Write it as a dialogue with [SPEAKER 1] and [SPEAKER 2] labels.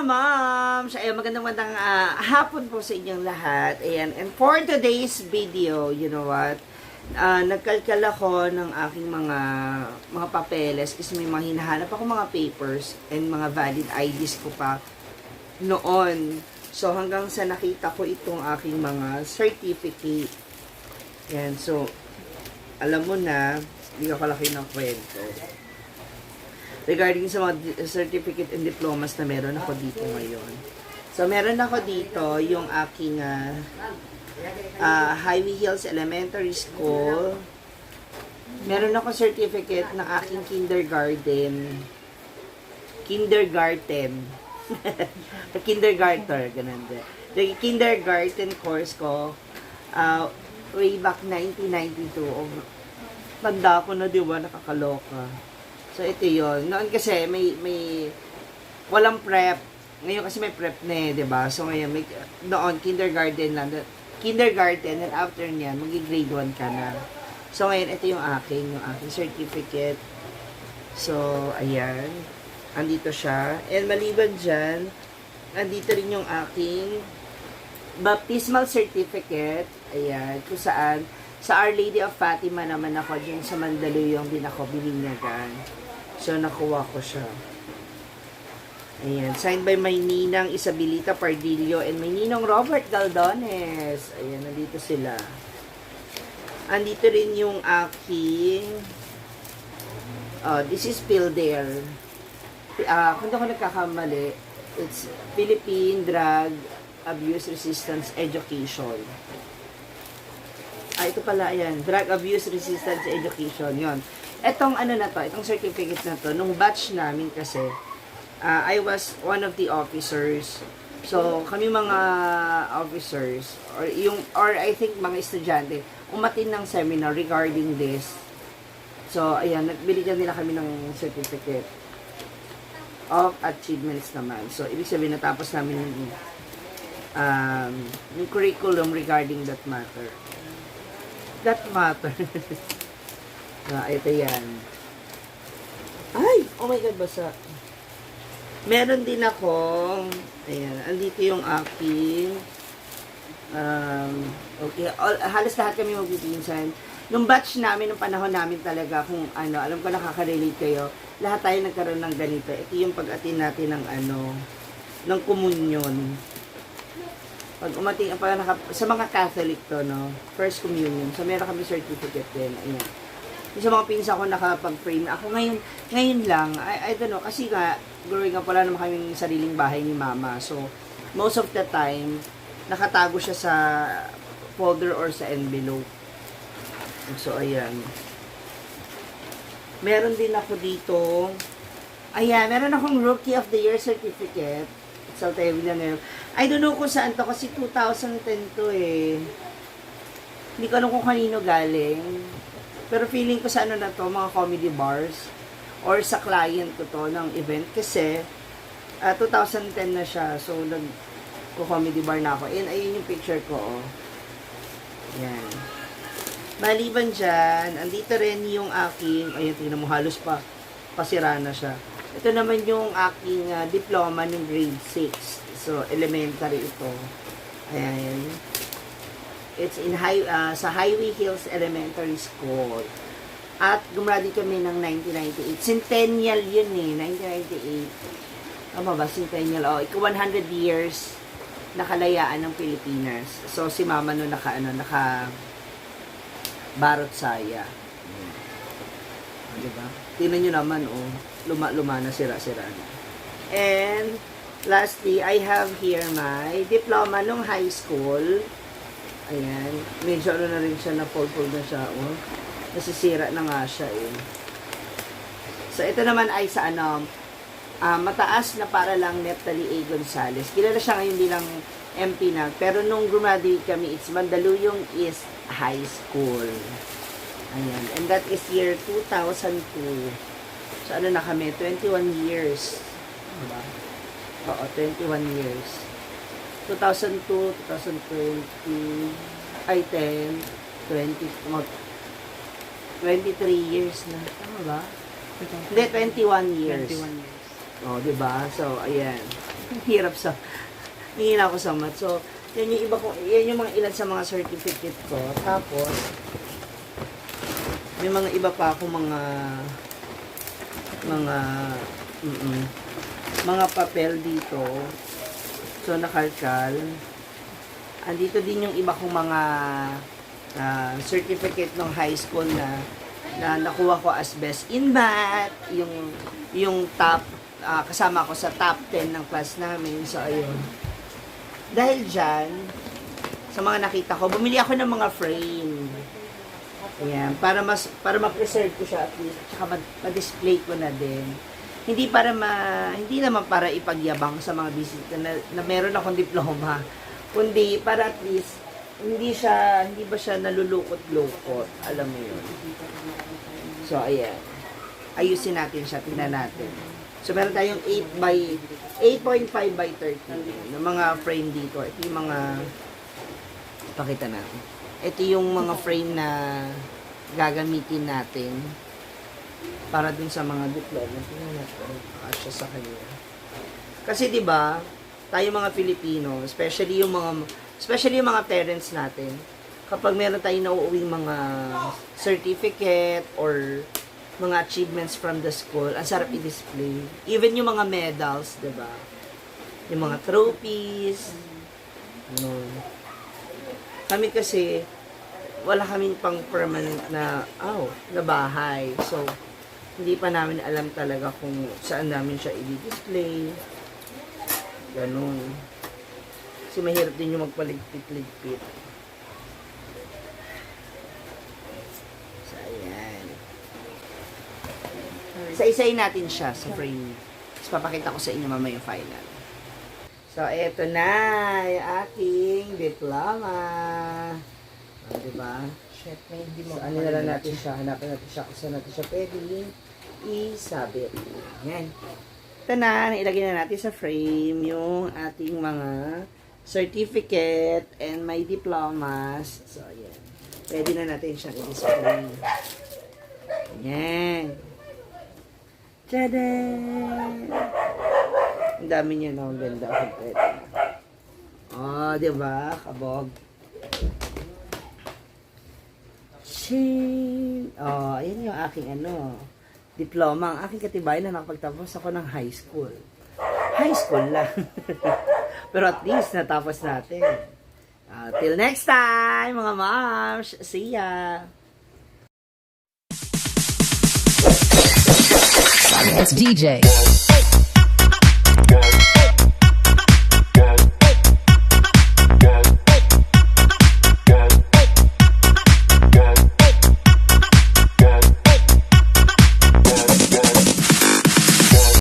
[SPEAKER 1] mga moms! Ayan, magandang hapon po sa inyong lahat. Ayan, and for today's video, you know what? Nagkalkal ako ng aking mga papeles kasi may mga hinahanap ako mga papers and mga valid IDs ko pa noon. So, hanggang sa nakita ko itong aking mga certificate. Ayan, so, alam mo na, hindi ako laki ng kwento. Regarding sa mga certificate and diplomas na meron ako dito ngayon. So, meron ako dito yung aking Highway Hills Elementary School. Meron ako certificate ng aking kindergarten. Kindergarten, ganun din. The kindergarten course ko, way back 1992. Tanda ko na, di ba? Nakakaloka. So, ito yon. Noon kasi, may walang prep. Ngayon kasi may prep na di ba? So, ngayon, noon, kindergarten lang. Kindergarten, and after niyan, grade 1 ka na. So, ngayon, ito yung aking certificate. So, ayan. Andito siya. And maliban dyan, andito rin yung aking baptismal certificate. Ayan, kung saan, sa Our Lady of Fatima naman ako dyan sa Mandaluyong din ako bininyagan. So, nakuha ko siya. Ayan. Signed by my ninang Isabelita Pardillo and my ninong Robert Galdones. Ayan, nandito sila. Andito rin yung aking this is PhilDare. Kung hindi ako nagkakamali, it's Philippine Drug Abuse Resistance Education. Ito pala, ayan. Drug Abuse Resistance Education. Yon. Etong ano na to, itong certificate na to, nung batch namin kasi, I was one of the officers. So, kami mga officers, or I think mga estudyante, umatin ng seminar regarding this. So, ayan, nagbigyan nila kami ng certificate of achievements naman. So, ibig sabihin, natapos namin yung curriculum regarding that matter. Ito yan. Ay! Oh my God, basa. Meron din ako, ayan, andito yung aking, okay, halos lahat kami magpipinsan. Nung batch namin, nung panahon namin talaga, kung ano, alam ko nakaka-relate kayo, lahat tayo nagkaroon ng ganito. Ito yung pag-atin natin ng ng komunyon. Pag umating, sa mga Catholic to, no, First Communion. So, meron kami certificate din. Ayan. Sa mga pinsa ko nakapag-frame. Ako ngayon lang, I don't know, kasi nga, growing up, wala naman kaming sariling bahay ni Mama. So, most of the time, nakatago siya sa folder or sa envelope. So, ayan. Meron din ako dito. Ayan, meron akong Rookie of the Year certificate. Sa Villanueva. I don't know kung saan to kasi 2010 to eh. Hindi ko alam kung kanino galing. Pero feeling ko sa ano na to, mga comedy bars or sa client ko to ng event kasi 2010 na siya. So nag-comedy bar na ako. And ayun yung picture ko oh. Yan. Maliban dyan, andito rin yung aking, ayun tingnan mo halos pasira na siya. Ito naman yung aking diploma ng grade 6. So, elementary ito. Ayan. It's in sa Highway Hills Elementary School. At gumraduate kami ng 1998. Centennial yun eh, 1998. Tama ba? Centennial. Oh, 100 years nakalayaan ng Pilipinas. So, si Mama no naka barot saya. Diba? Tingnan nyo naman, oh. Luma na, sira-sira na. And, lastly, I have here my diploma nung high school. Ayan. Medyo ano na rin siya, na-fold na siya, oh. Nasisira na nga siya, eh. So, ito naman ay sa, mataas na para lang Neptali A. Gonzales. Kilala siya ngayon bilang MP na. Pero nung graduate kami, it's Mandaluyong East High School. Ayan. And that is year 2002. So, ano na kami? 21 years. Diba? Oo, 21 years. 2002, 2020, ay 10, 20, 23 years na. Tama ba? Hindi, 21 years. 21 years. Oh, diba? So, ayan. Hirap sa, hihina ako sa math. So, yan yung iba ko, yan yung mga ilan sa mga certificate ko. Tapos, may mga iba pa ako mga papel dito. So, nakalkal. Andito din yung iba kong mga certificate ng high school na nakuha ko as best in math, yung top, kasama ko sa top 10 ng class namin. So, ayun. Dahil dyan, sa mga nakita ko, bumili ako ng mga frame. Ayan, para ma-preserve ko siya at least, tsaka ma-display ko na din. Hindi naman para ipagyabang sa mga bisita na meron akong diploma, kundi para at least hindi ba siya nalulukot-lukot, alam mo yun. So, ayan. Ayusin natin siya, tingnan natin. So, meron tayong 8.5 by 30 na mga frame dito. Ito yung mga, pakita natin. Ito yung mga frame na gagamitin natin para dun sa mga diploma. Tingnan natin, siya sa kanya. Kasi, di ba, tayo mga Filipino, especially yung mga parents natin, kapag meron tayong nauuwing mga certificate or mga achievements from the school, ang sarap i-display. Even yung mga medals, diba? Yung mga trophies. Ano. Kami kasi, wala kaming pang permanent na bahay. So, hindi pa namin alam talaga kung saan namin siya i-display. Ganun. Kasi mahirap din yung magpaligpit-ligpit. So, ayan. Isa-isayin natin siya sa frame. Tapos papakita ko sa inyo mamaya yung final. So, eto na yung aking diploma. Diba? So, ano na lang natin siya. Hanapin natin siya kung saan natin siya pwedeng isabit. Ayan. Ito na, nailagay na natin sa frame yung ating mga certificate and my diplomas. So, ayan. Pwede na natin siyang i-display. Ayan. Tada! Ang dami niya na. Ang ganda. Kompleto na. Oh, diba? Kabog. Shing! Oh, ayan yung aking diploma. Ang aking katibayan na nakapagtapos ako ng high school. High school lang. Pero at least natapos natin. Till next time, mga moms. See ya!
[SPEAKER 2] It's DJ.